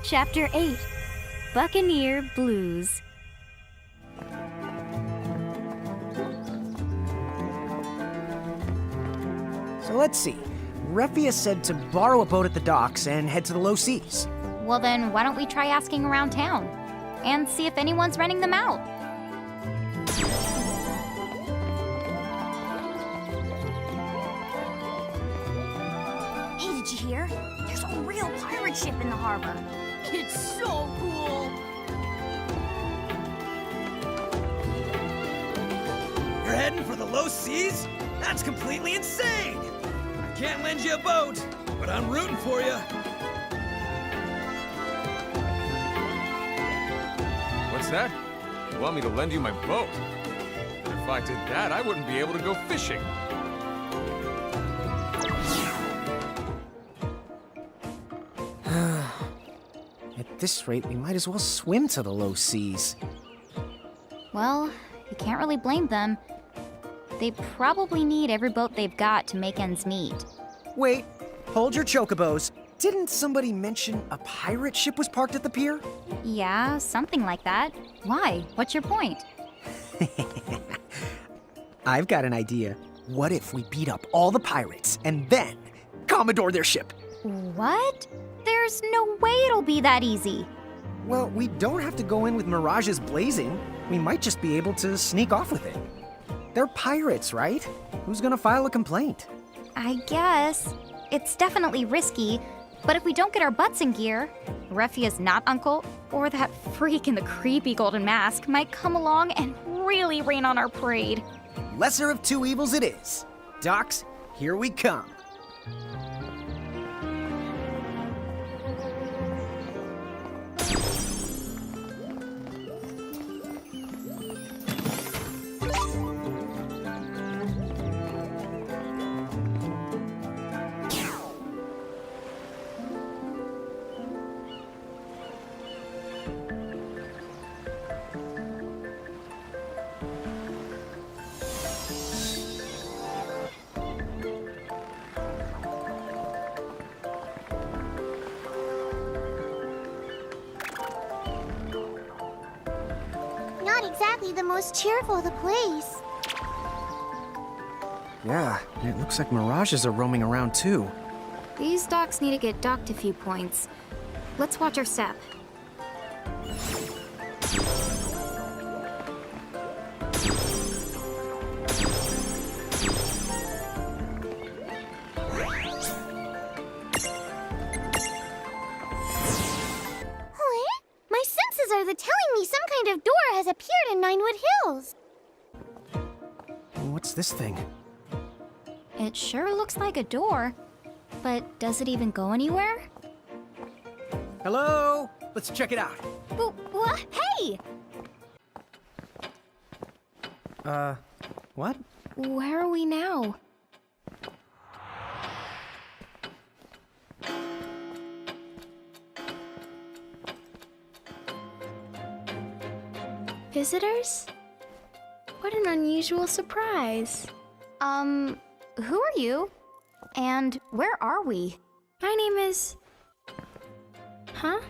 Chapter 8, Buccaneer Blues. So let's see. Refia said to borrow a boat at the docks and head to the low seas. Well then, why don't we try asking around town? And see if anyone's renting them out. Hey, did you hear? There's a real pirate ship in the harbor. It's so cool! You're heading for the low seas? That's completely insane! I can't lend you a boat, but I'm rooting for you. What's that? You want me to lend you my boat? If I did that, I wouldn't be able to go fishing. At this rate, we might as well swim to the low seas. Well, you can't really blame them. They probably need every boat they've got to make ends meet. Wait, hold your chocobos. Didn't somebody mention a pirate ship was parked at the pier? Yeah, something like that. Why? What's your point? I've got an idea. What if we beat up all the pirates and then commodore their ship? What? There's no way it'll be that easy. Well, we don't have to go in with mirages blazing. We might just be able to sneak off with it. They're pirates, right? Who's gonna file a complaint? I guess. It's definitely risky, but if we don't get our butts in gear, Refia's not uncle, or that freak in the creepy golden mask might come along and really rain on our parade. Lesser of two evils it is. Docs, here we come. Not exactly the most cheerful of the place. Yeah, and it looks like mirages are roaming around too. These docks need to get docked a few points. Let's watch our step. What? My senses are telling me some kind of door has appeared in Ninewood Hills. What's this thing? It sure looks like a door, but does it even go anywhere? Hello? Let's check it out. What? Hey! What? Where are we now? Visitors? What an unusual surprise. Who are you? And where are we? My name is... Huh?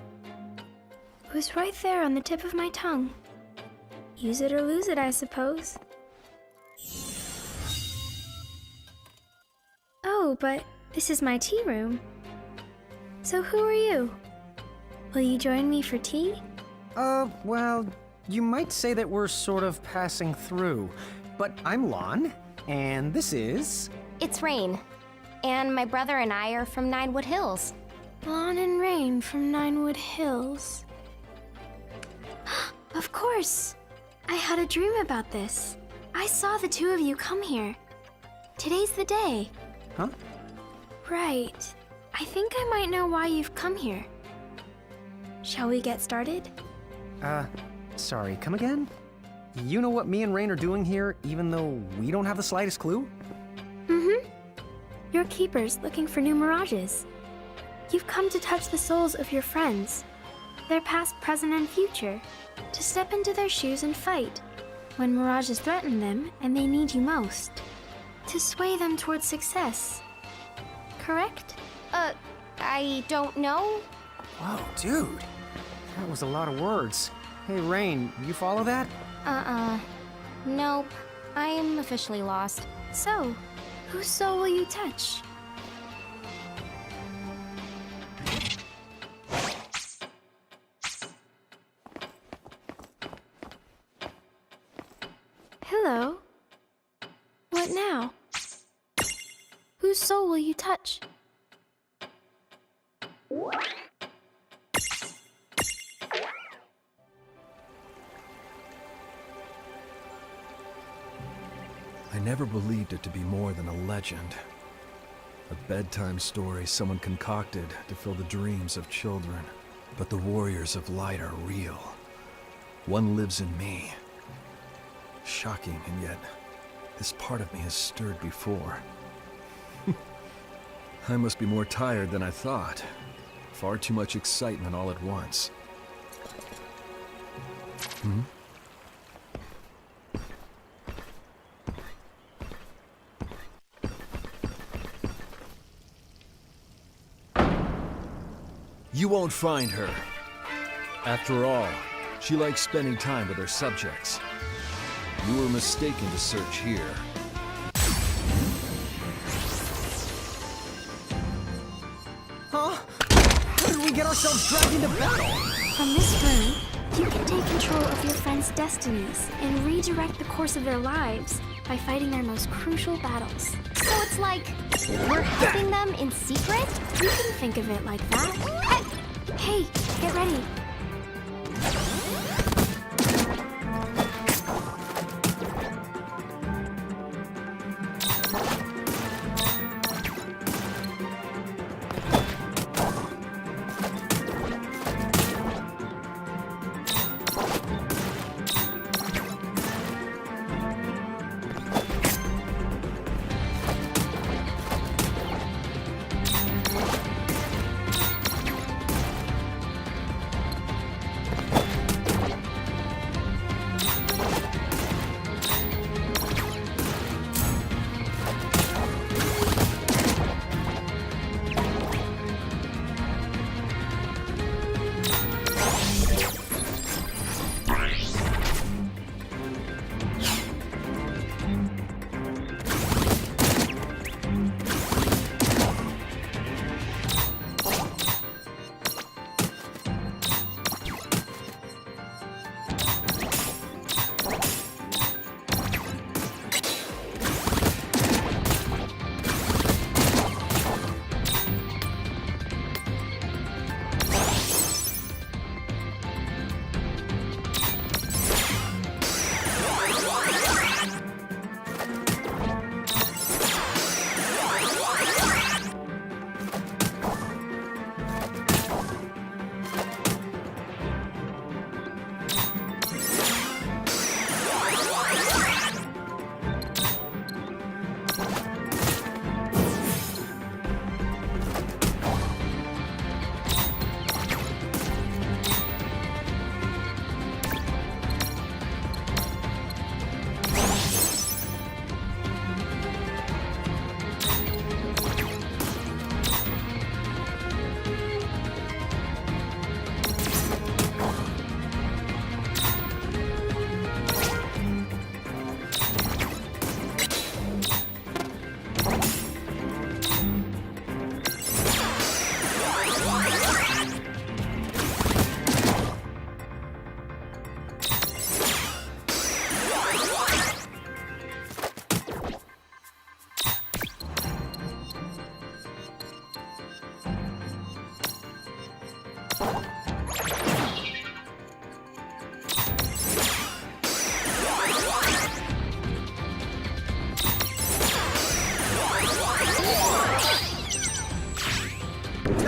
It was right there on the tip of my tongue. Use it or lose it, I suppose. Oh, but this is my tea room. So who are you? Will you join me for tea? Well, you might say that we're sort of passing through. But I'm Lon, and this is... It's Rain, and my brother and I are from Ninewood Hills. Lon and Rain from Ninewood Hills. Of course! I had a dream about this. I saw the two of you come here. Today's the day. Huh? Right. I think I might know why you've come here. Shall we get started? Sorry, come again? You know what me and Rain are doing here, even though we don't have the slightest clue? Mm-hmm. You're keepers looking for new mirages. You've come to touch the souls of your friends, their past, present, and future, to step into their shoes and fight when mirages threaten them and they need you most, to sway them towards success. Correct? I don't know. Whoa, dude. That was a lot of words. Hey, Rain, you follow that? Nope. I'm officially lost. So, whose soul will you touch? Hello? What now? Whose soul will you touch? I never believed it to be more than a legend. A bedtime story someone concocted to fill the dreams of children. But the warriors of light are real. One lives in me. Shocking, and yet, this part of me has stirred before. I must be more tired than I thought. Far too much excitement all at once. You won't find her. After all, she likes spending time with her subjects. You were mistaken to search here. Huh? How did we get ourselves dragged into battle? From this room, you can take control of your friends' destinies and redirect the course of their lives by fighting their most crucial battles. So it's like we're helping them in secret? You can think of it like that. Hey, get ready.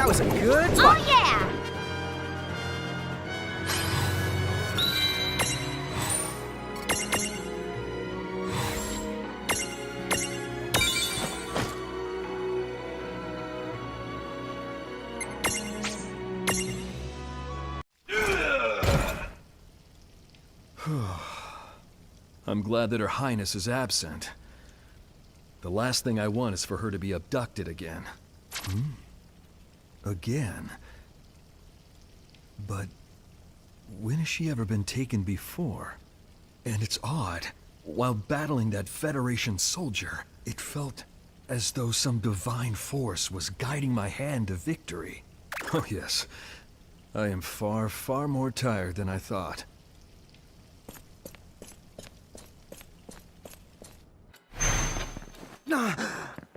That was a good Oh, fight. yeah! I'm glad that Her Highness is absent. The last thing I want is for her to be abducted again. Again? but when has she ever been taken before? And it's odd. While battling that Federation soldier, it felt as though some divine force was guiding my hand to victory. Oh yes, I am far, far more tired than I thought.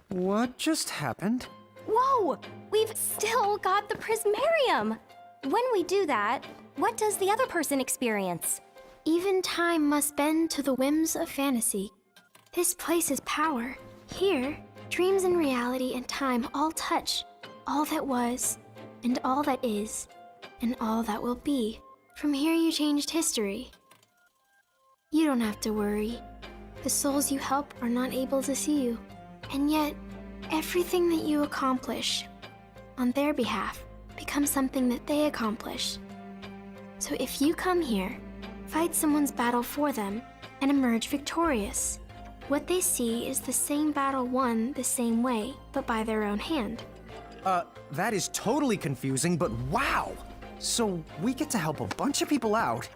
What just happened? Whoa! We've still got the Prismarium! When we do that, what does the other person experience? Even time must bend to the whims of fantasy. This place is power. Here, dreams and reality and time all touch. All that was, and all that is, and all that will be. From here you changed history. You don't have to worry. The souls you help are not able to see you. And yet, everything that you accomplish on their behalf becomes something that they accomplish. So if you come here, fight someone's battle for them, and emerge victorious, what they see is the same battle won the same way, but by their own hand. That is totally confusing, but wow! So we get to help a bunch of people out,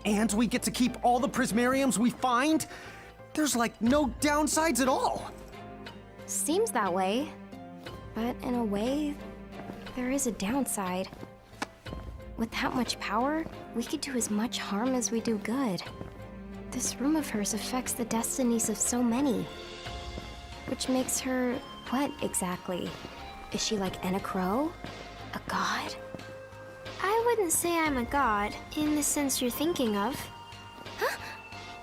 and we get to keep all the Prismariums we find? There's like no downsides at all! Seems that way. But in a way, there is a downside. With that much power, we could do as much harm as we do good. This room of hers affects the destinies of so many. Which makes her what exactly? Is she like Anna Crow? A god? I wouldn't say I'm a god, in the sense you're thinking of. Huh?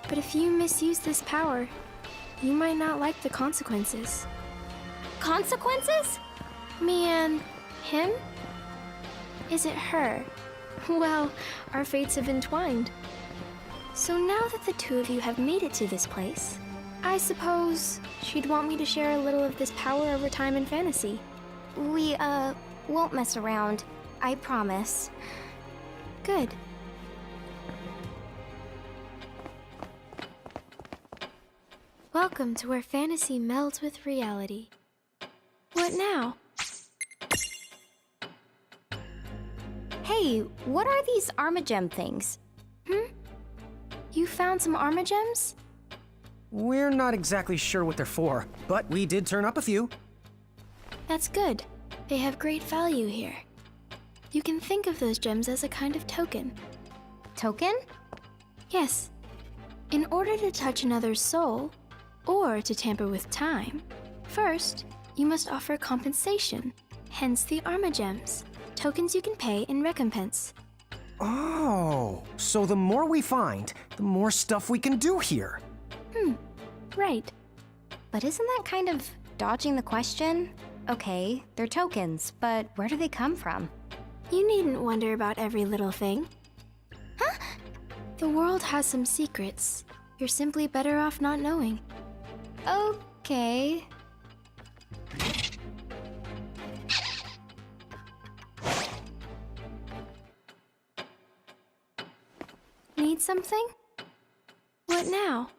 But if you misuse this power, you might not like the consequences. Consequences? Me and him? Is it her? Well, our fates have entwined. So now that the two of you have made it to this place, I suppose she'd want me to share a little of this power over time and fantasy. We, won't mess around. I promise. Good. Welcome to where fantasy melds with reality. What now? Hey, what are these Armagem things? You found some Armagems? We're not exactly sure what they're for, but we did turn up a few. That's good. They have great value here. You can think of those gems as a kind of token. Token? Yes. In order to touch another's soul, or to tamper with time, first, you must offer compensation, hence the Armagems, tokens you can pay in recompense. Oh, so the more we find, the more stuff we can do here. Right. But isn't that kind of dodging the question? Okay, they're tokens, but where do they come from? You needn't wonder about every little thing. Huh? The world has some secrets. You're simply better off not knowing. Okay. Need something? What now?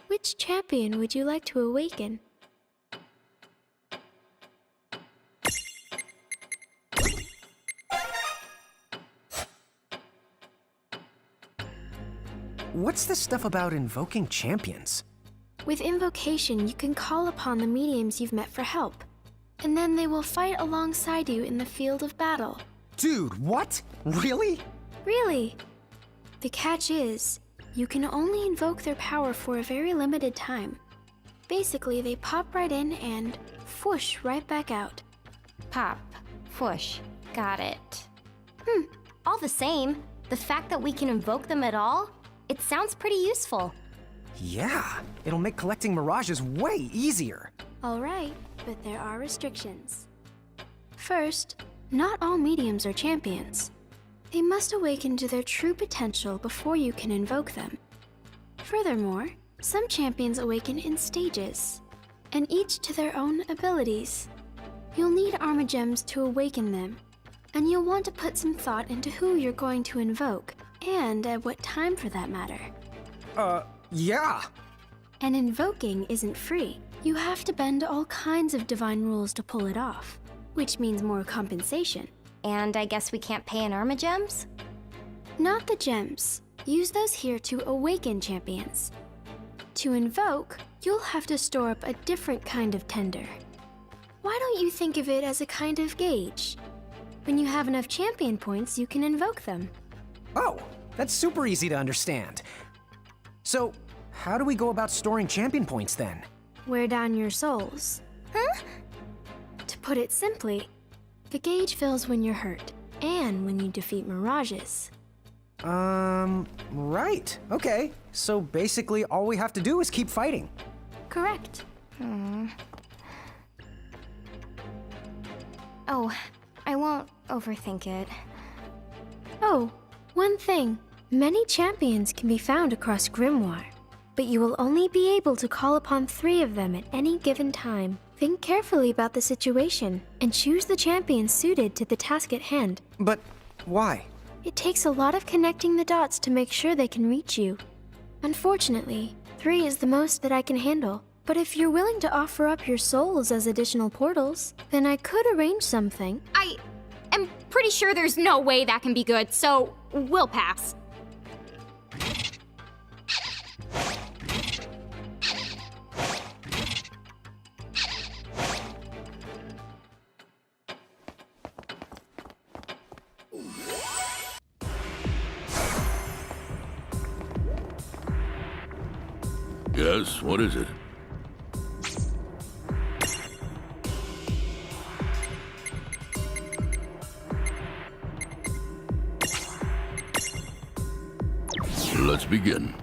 Which champion would you like to awaken? What's this stuff about invoking champions? With invocation, you can call upon the mediums you've met for help, and then they will fight alongside you in the field of battle. Dude, what? Really? Really? The catch is, you can only invoke their power for a very limited time. Basically, they pop right in and whoosh right back out. Pop. Whoosh. Got it. All the same, the fact that we can invoke them at all, it sounds pretty useful. Yeah, it'll make collecting mirages way easier. All right, but there are restrictions. First, not all mediums are champions. They must awaken to their true potential before you can invoke them. Furthermore, some champions awaken in stages, and each to their own abilities. You'll need Armagems to awaken them, and you'll want to put some thought into who you're going to invoke, and at what time for that matter. Yeah. And invoking isn't free. You have to bend all kinds of divine rules to pull it off, which means more compensation. And I guess we can't pay in Arma gems? Not the gems. Use those here to awaken champions. To invoke, you'll have to store up a different kind of tender. Why don't you think of it as a kind of gauge? When you have enough champion points, you can invoke them. Oh, that's super easy to understand. So, how do we go about storing champion points then? Wear down your souls. Huh? To put it simply, the gauge fills when you're hurt, and when you defeat mirages. Right. Okay. So basically, all we have to do is keep fighting. Correct. Oh, I won't overthink it. Oh, one thing. Many champions can be found across Grimoire, but you will only be able to call upon 3 of them at any given time. Think carefully about the situation, and choose the champion suited to the task at hand. But why? It takes a lot of connecting the dots to make sure they can reach you. Unfortunately, 3 is the most that I can handle. But if you're willing to offer up your souls as additional portals, then I could arrange something. I am pretty sure there's no way that can be good, so we'll pass. Yes, what is it? Let's begin.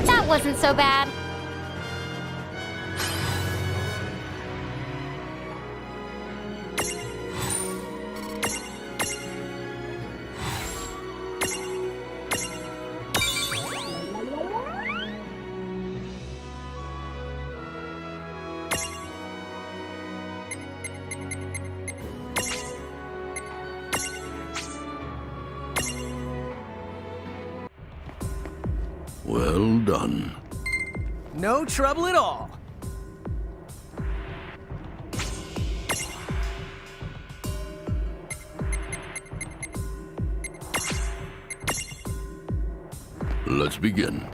That wasn't so bad. Well done. No trouble at all. Let's begin.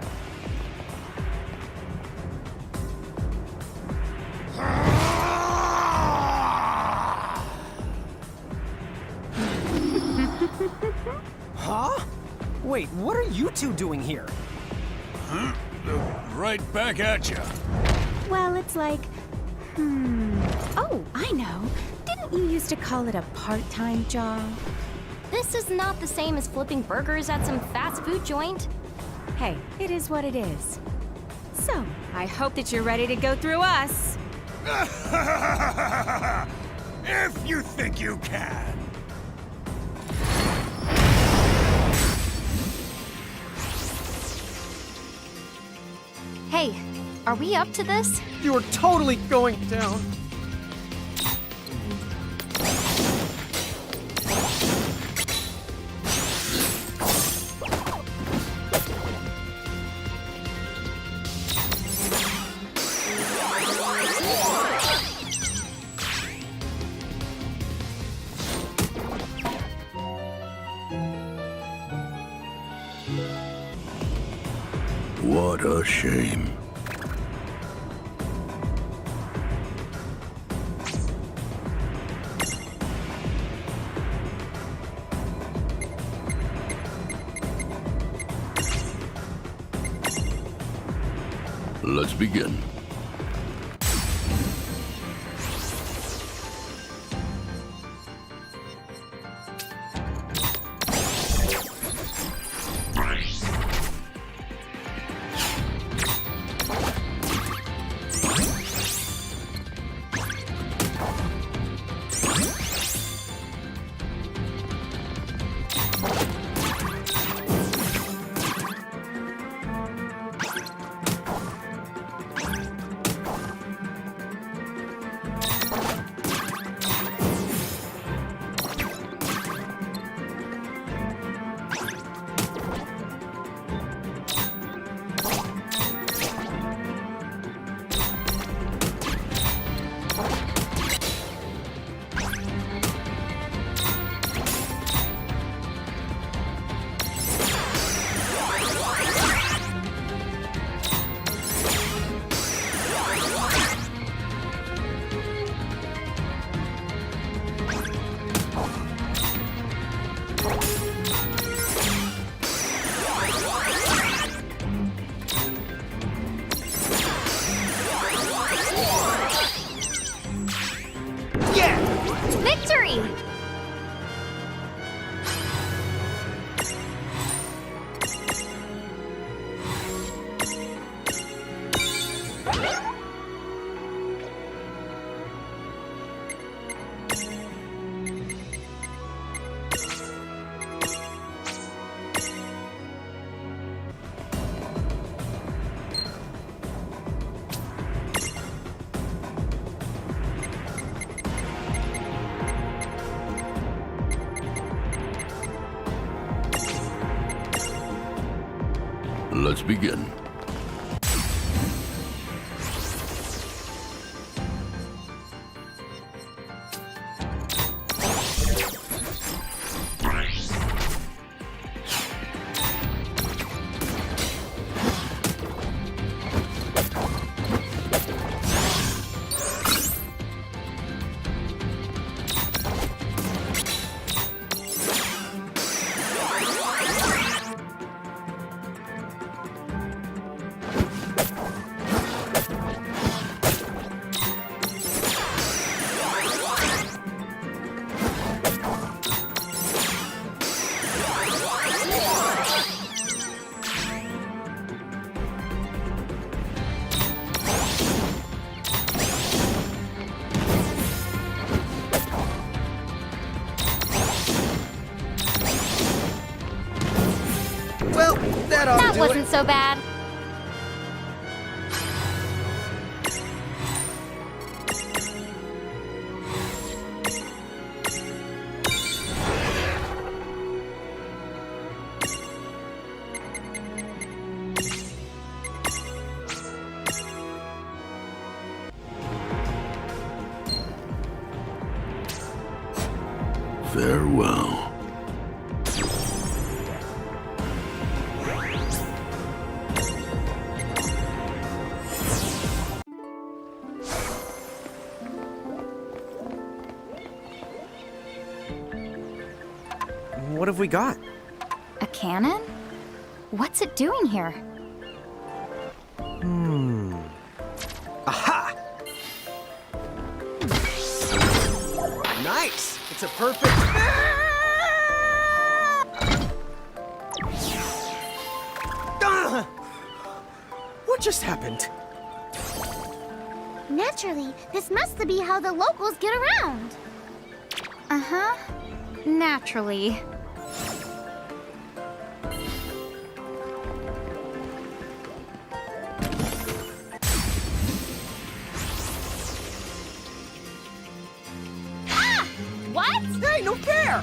Huh? Wait, what are you two doing here? Right back at you. Well, it's like, Oh, I know. Didn't you used to call it a part-time job? This is not the same as flipping burgers at some fast food joint. Hey, it is what it is. So, I hope that you're ready to go through us. If you think you can. Hey, are we up to this? You're totally going down. What a shame. Let's begin. Let's begin. Well, that ought That to do wasn't so bad. Farewell. What have we got? A cannon? What's it doing here? Aha! Nice! It's a perfect... Ah! What just happened? Naturally, this must be how the locals get around. Uh-huh. Naturally. What? Hey, no fair!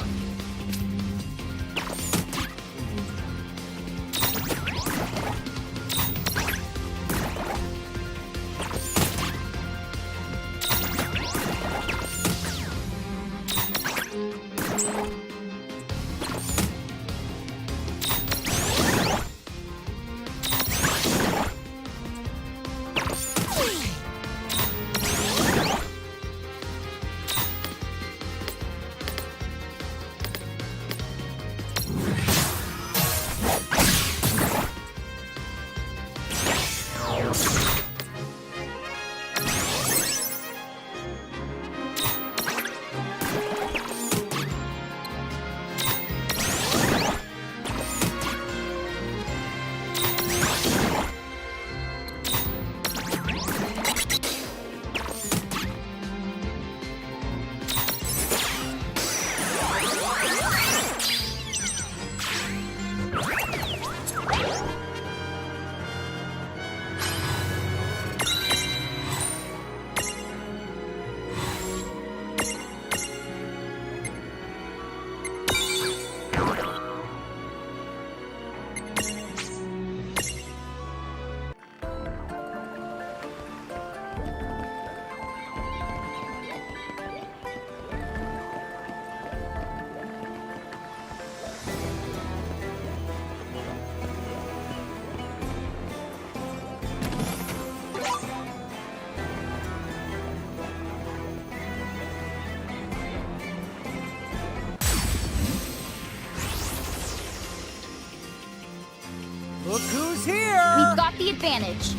Look who's here! We've got the advantage.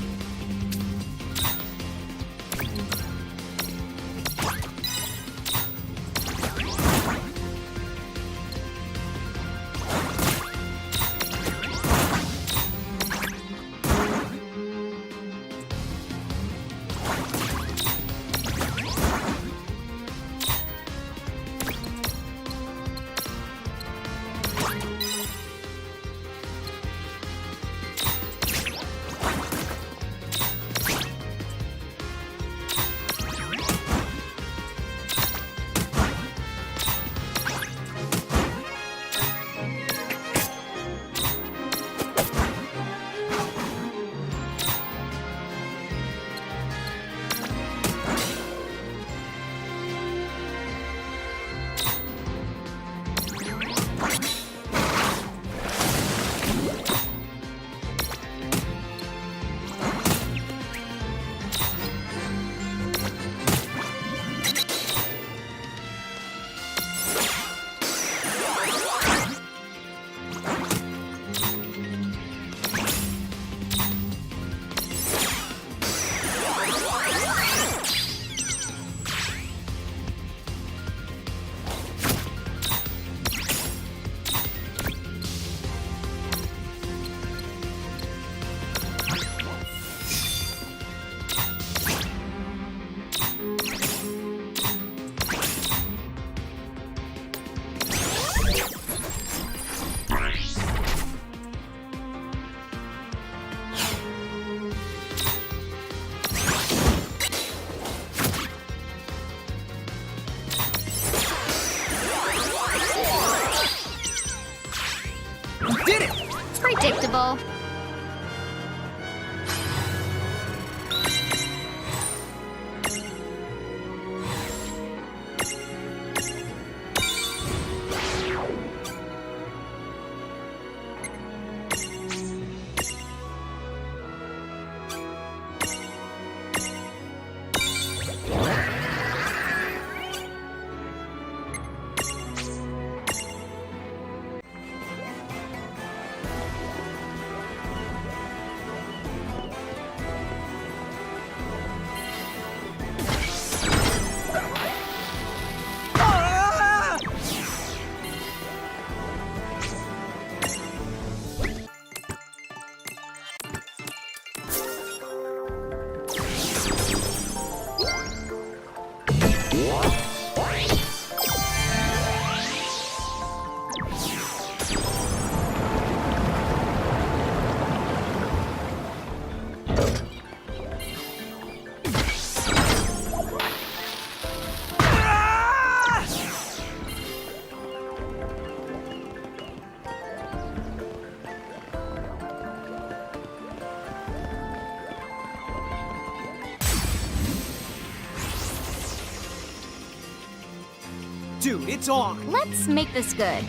Dude, it's on! Let's make this good.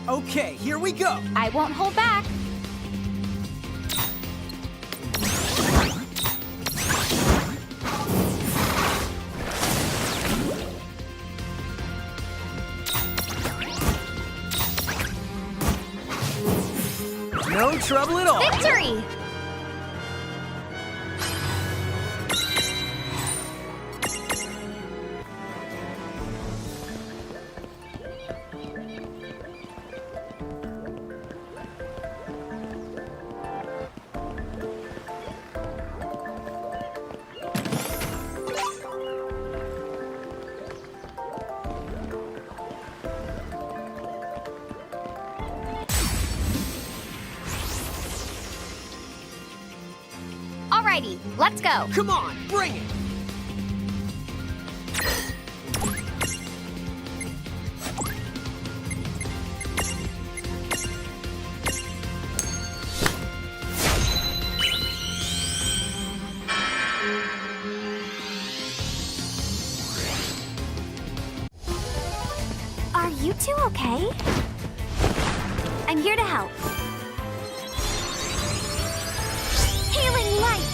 Okay, here we go! I won't hold back. No trouble at all! Victory! Alrighty, let's go. Come on, bring it! Are you two okay? I'm here to help. Healing light!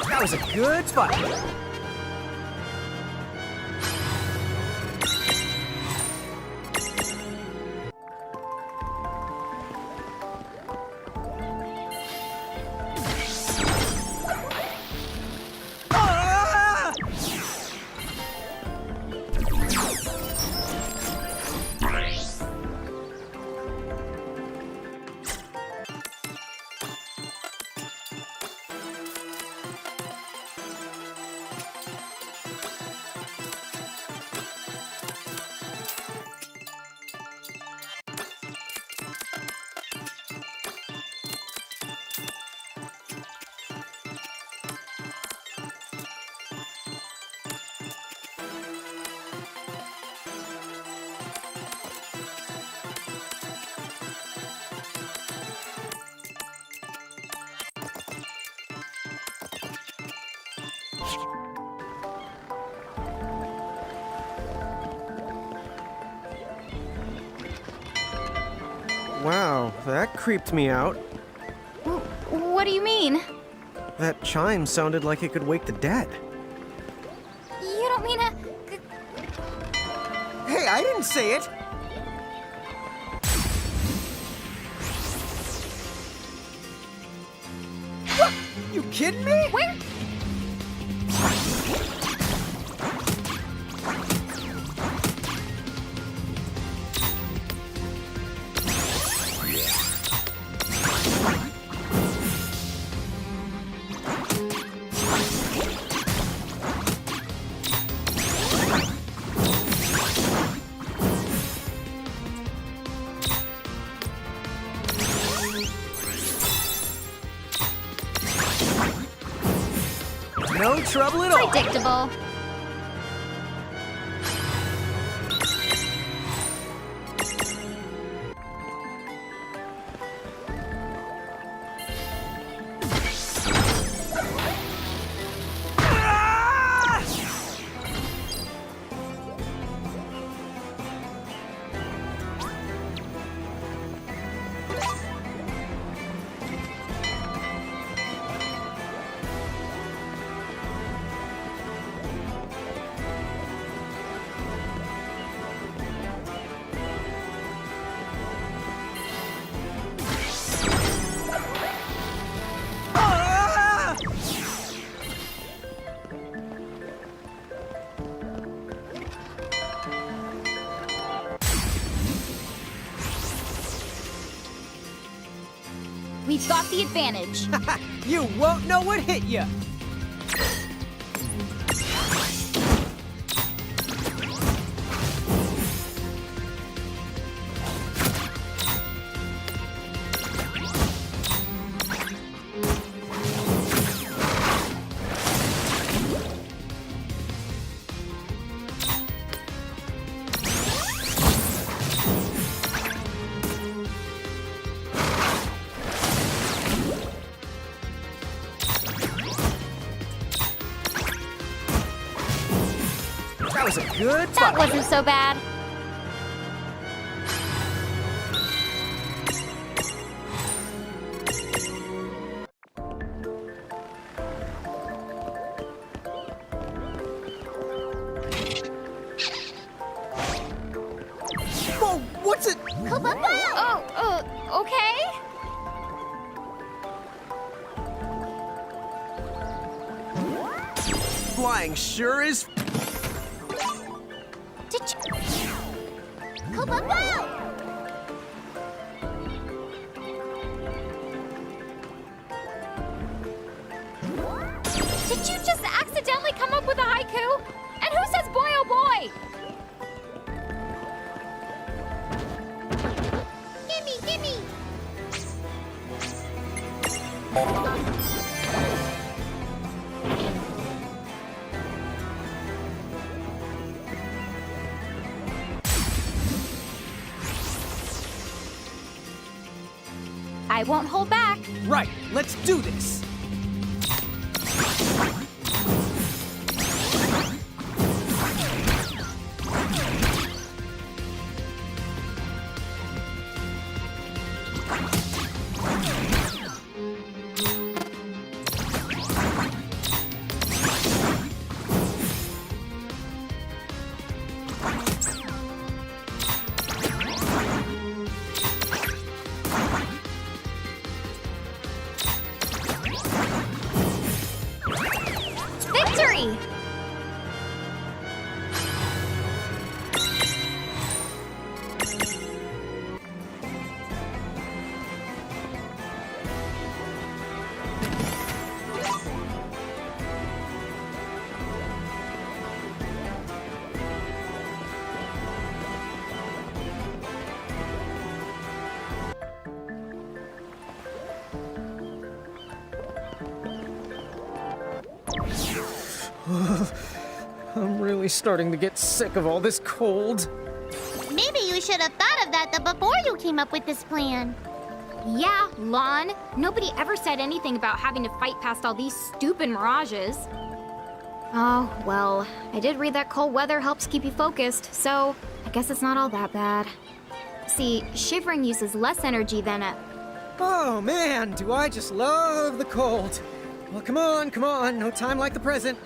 That was a good fight! Wow, that creeped me out. What do you mean? That chime sounded like it could wake the dead. You don't mean a... Hey, I didn't say it! What? You kidding me? Where? No trouble at all. Predictable. We've got the advantage. You won't know what hit you. That was a good That fight. wasn't so bad. Whoa, what's it? Oh, okay. Flying sure is. Did you... Did you just accidentally come up with a haiku? And who says boy oh boy? Gimme! I won't hold back. Right, let's do this. Victory! I'm really starting to get sick of all this cold. Maybe you should have thought of that before you came up with this plan. Yeah, Lon. Nobody ever said anything about having to fight past all these stupid mirages. Oh, well, I did read that cold weather helps keep you focused, so I guess it's not all that bad. See, shivering uses less energy than a... Oh man, do I just love the cold. Well, come on. No time like the present.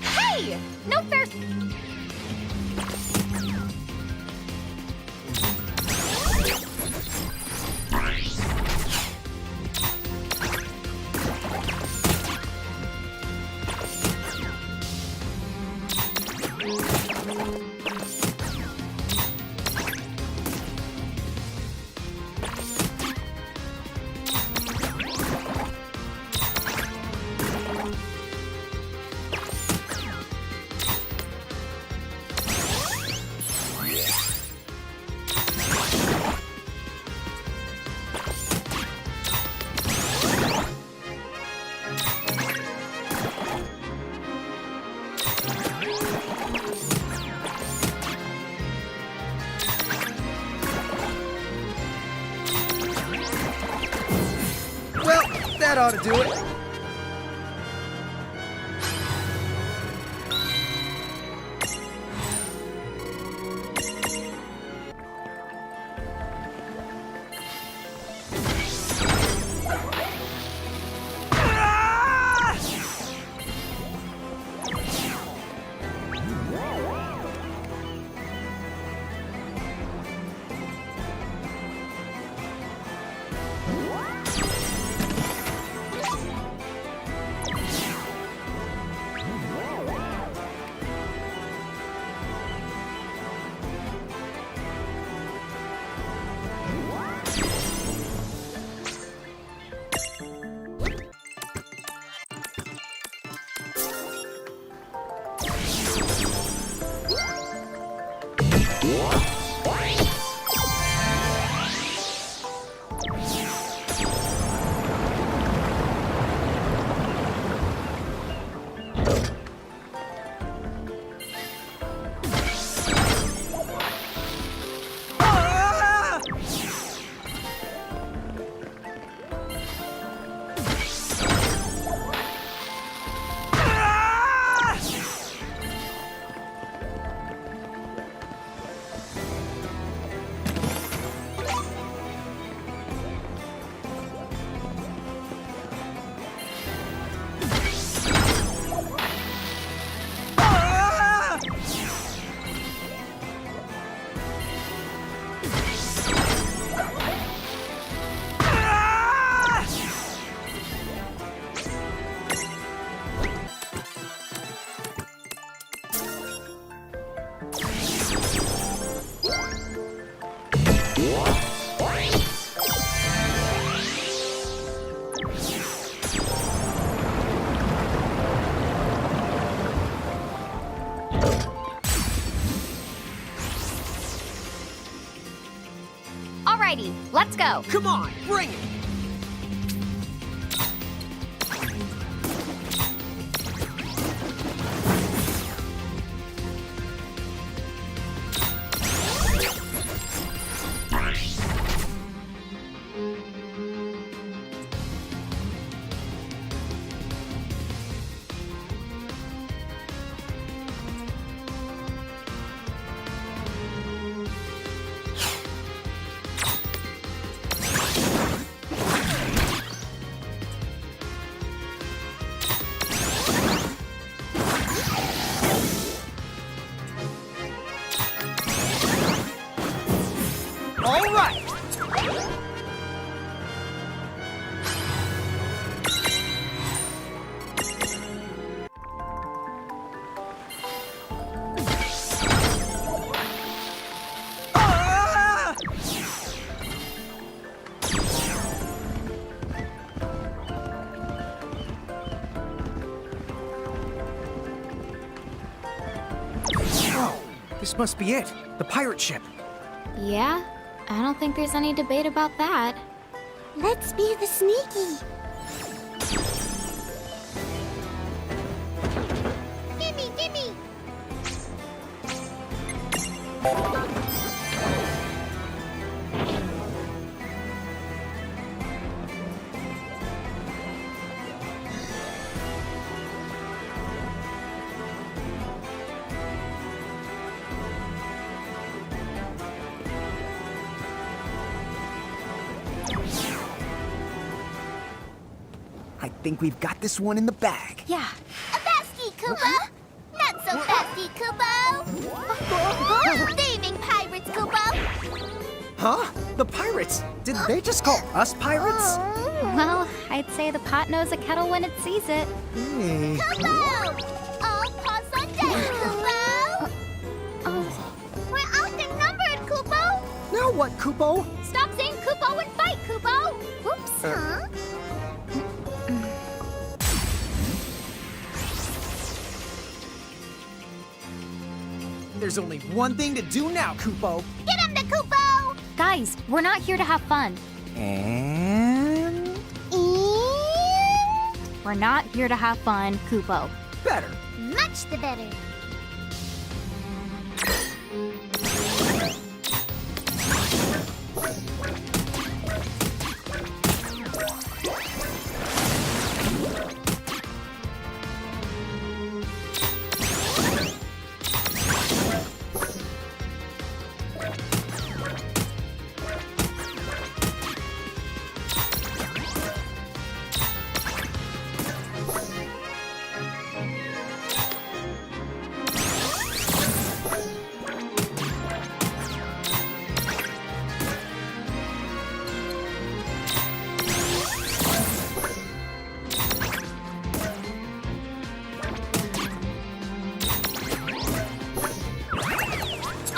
Hey! No fair. Well, that ought to do it. Alrighty, let's go. Come on, bring it. All right. Oh, this must be it. The pirate ship. Yeah, I don't think there's any debate about that. Let's be the sneaky. Gimme, gimme. think we've got this one in the bag. Yeah. A basket, Kupo! Not so fasty, Kupo! Saving pirates, Kupo! Huh? The pirates? Did they just call us pirates? Well, I'd say the pot knows a kettle when it sees it. Hey. Kupo! All paws on deck, Kupo! Oh. We're outnumbered, Kupo! Now what, Kupo? Stop saying Kupo and fight, Kupo! Oops, huh? There's only one thing to do now, Kupo. Get him, the Kupo! Guys, we're not here to have fun. And... We're not here to have fun, Kupo. better. Much the better.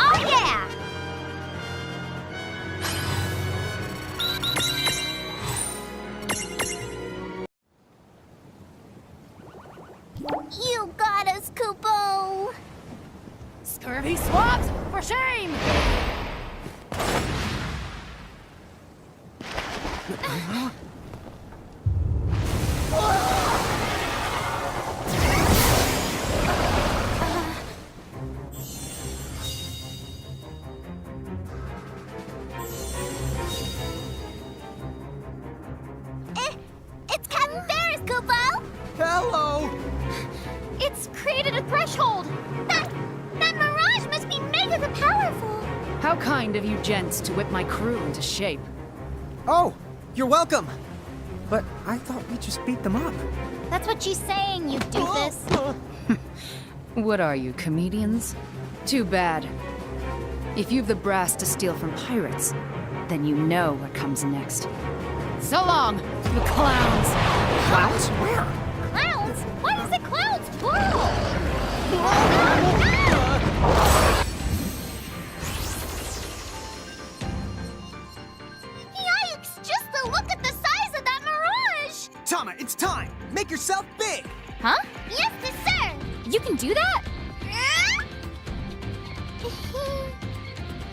Oh yeah! You got us, Kupo! Scurvy swabs, for shame! It's Captain Ferris, Kupo! Hello! It's created a threshold! That mirage must be mega powerful! How kind of you gents to whip my crew into shape. Oh, you're welcome. But I thought we just beat them up. That's what she's saying, you doofus. What are you, comedians? Too bad. If you've the brass to steal from pirates, then you know what comes next. So long, you clowns! Clowns? Where? Clowns? Why is it clowns plural? Yikes! Just to look at the size of that mirage! Tama, it's time! Make yourself big! Huh? Yes, sir! You can do that?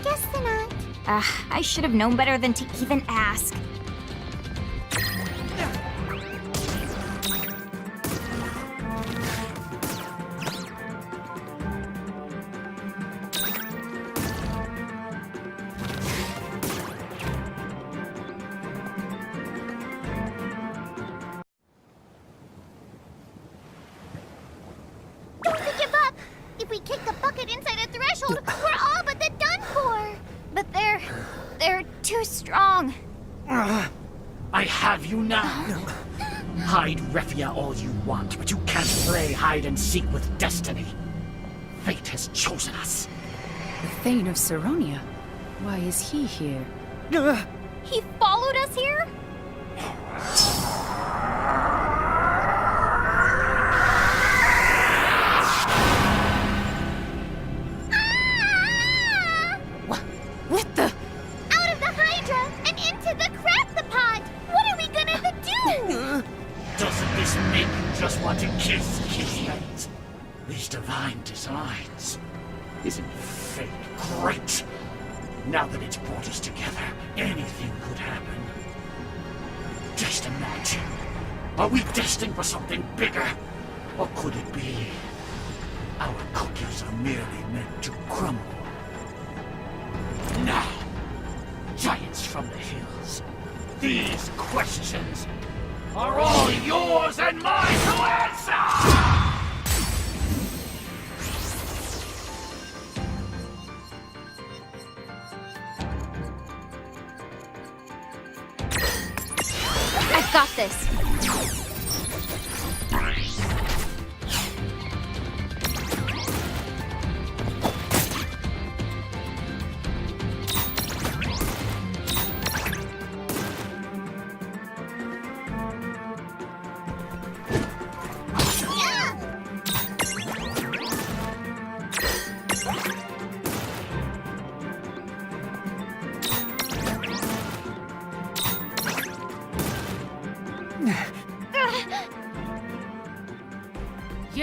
Guess not. I should have known better than to even ask. Don't give up! If we kick the bucket inside a threshold, we're all but done for! But they're too strong. I have you now. Hide Refia all you want, but you can't play hide and seek with destiny. Fate has chosen us. The Thane of Saronia? Why is he here? He followed us here? What the? Out of the Hydra and into the Crapthopod! What are we gonna do? Doesn't this make you just want to kiss Kismet? These divine designs. Isn't fate great? Now that it's brought us together, anything could happen. Just imagine. Are we destined for something bigger? Or could it be our cookies are merely meant to crumble? Now, giants from the hills, these questions are all yours and mine to answer! I've got this.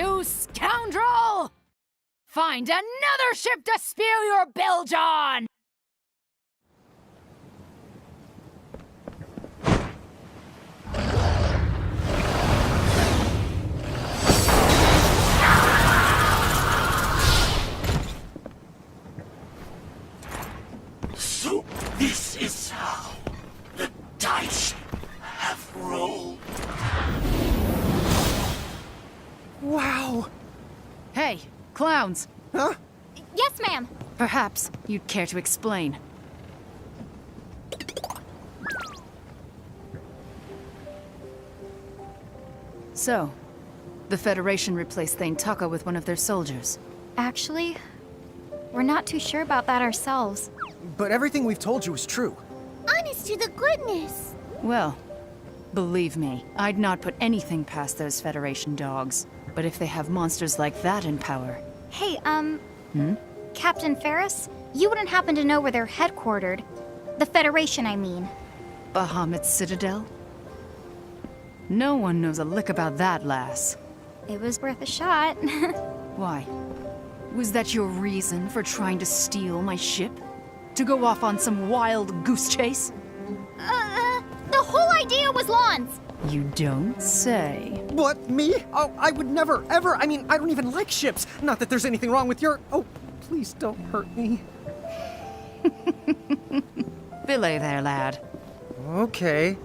You scoundrel! Find another ship to spew your bilge on! So this is how the dice have rolled. Wow! Hey, clowns! Huh? Yes, ma'am. Perhaps you'd care to explain. So, the Federation replaced Thane Taka with one of their soldiers. Actually, we're not too sure about that ourselves. But everything we've told you is true. Honest to the goodness. Well, believe me, I'd not put anything past those Federation dogs. But if they have monsters like that in power... Hey, Captain Ferris, you wouldn't happen to know where they're headquartered. The Federation, I mean. Bahamut's Citadel? No one knows a lick about that, lass. It was worth a shot. Why? Was that your reason for trying to steal my ship? To go off on some wild goose chase? The whole idea was Lon's! You don't say. What, me? Oh, I would never, ever. I mean, I don't even like ships. Not that there's anything wrong with your... Oh, please don't hurt me. Belay there, lad. Okay.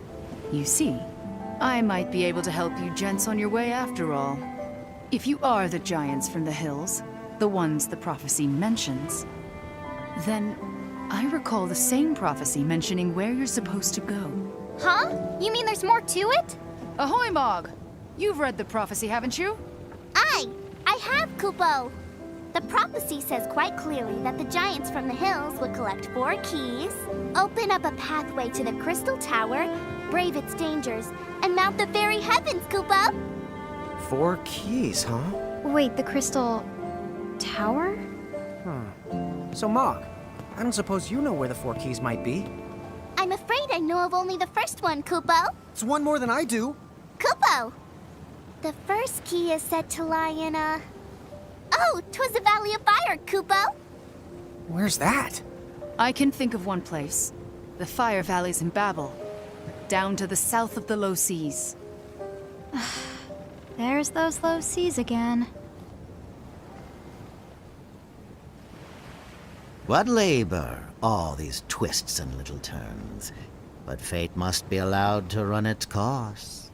You see, I might be able to help you gents on your way after all. If you are the giants from the hills, the ones the prophecy mentions, then I recall the same prophecy mentioning where you're supposed to go. Huh? You mean there's more to it? Ahoy, Mog! You've read the prophecy, haven't you? I have, Kupo. The prophecy says quite clearly that the giants from the hills would collect 4 keys, open up a pathway to the Crystal Tower, brave its dangers, and mount the very heavens, Kupo! 4 keys, huh? Wait, the Crystal... Tower? So, Mog, I don't suppose you know where the 4 keys might be. I'm afraid I know of only the first one, Kupo. It's one more than I do. Kupo! The first key is said to lie in a... Oh, 'twas the Valley of Fire, Kupo! Where's that? I can think of one place. The Fire Valleys in Babel. Down to the south of the low seas. There's those low seas again. What labor, all these twists and little turns. But fate must be allowed to run its course.